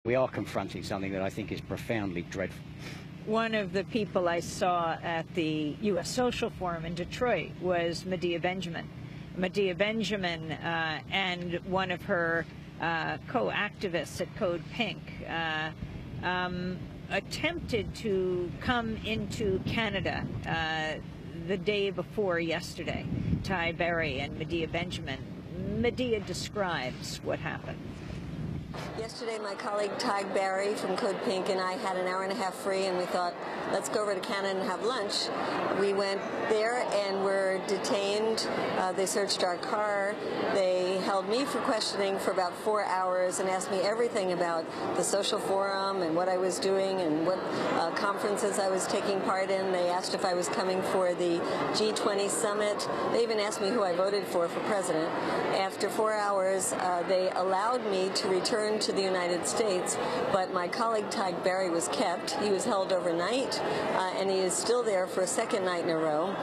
We are confronting something that I think is profoundly dreadful. One of the people I saw at the U.S. Social Forum in Detroit was Medea Benjamin. Medea Benjamin and one of her co-activists at CODEPINK attempted to come into Canada the day before yesterday. Ty Berry and Medea Benjamin. Medea describes what happened. Yesterday, my colleague Ty Berry from CODEPINK and I had an hour and a half free, and we thought, let's go over to Canada and have lunch. We went there and were detained. They searched our car. They held me for questioning for about 4 hours and asked me everything about the social forum and what I was doing and what conferences I was taking part in. They asked if I was coming for the G20 summit. They even asked me who I voted for president. After 4 hours, they allowed me to return to the United States, but my colleague Ty Berry was kept. He was held overnight, and he is still there for a second night in a row.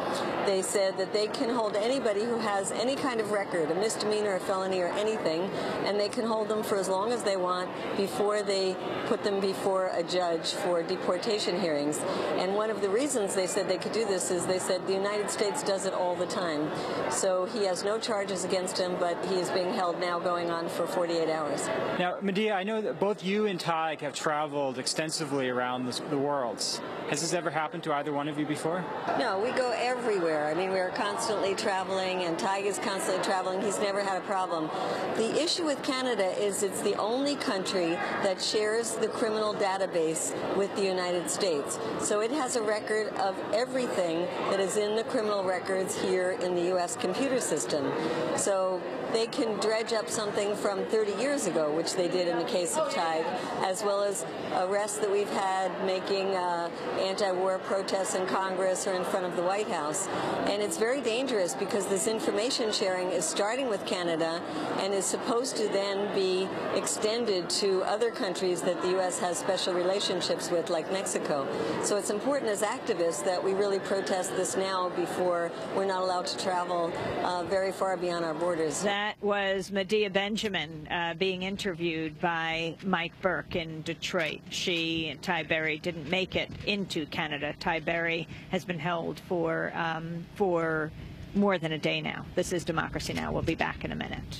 They said that they can hold anybody who has any kind of record, a misdemeanor, a felony, or anything, and they can hold them for as long as they want before they put them before a judge for deportation hearings. And one of the reasons they said they could do this is they said the United States does it all the time. So he has no charges against him, but he is being held now going on for 48 hours. Now, Medea, I know that both you and Ty have traveled extensively around the world. Has this ever happened to either one of you before? No, we go everywhere. I mean, we're constantly traveling, and Ty is constantly traveling. He's never had a problem. The issue with Canada is it's the only country that shares the criminal database with the United States. So it has a record of everything that is in the criminal records here in the U.S. computer system. So they can dredge up something from 30 years ago, which they did in the case of Ty, as well as arrests that we've had making anti-war protests in Congress or in front of the White House. And it's very dangerous because this information sharing is starting with Canada and is supposed to then be extended to other countries that the U.S. has special relationships with, like Mexico. So it's important as activists that we really protest this now before we're not allowed to travel very far beyond our borders. That was Medea Benjamin being interviewed by Mike Burke in Detroit. She and Ty Berry didn't make it into Canada. Ty Berry has been held for more than a day now. This is Democracy Now! We'll be back in a minute.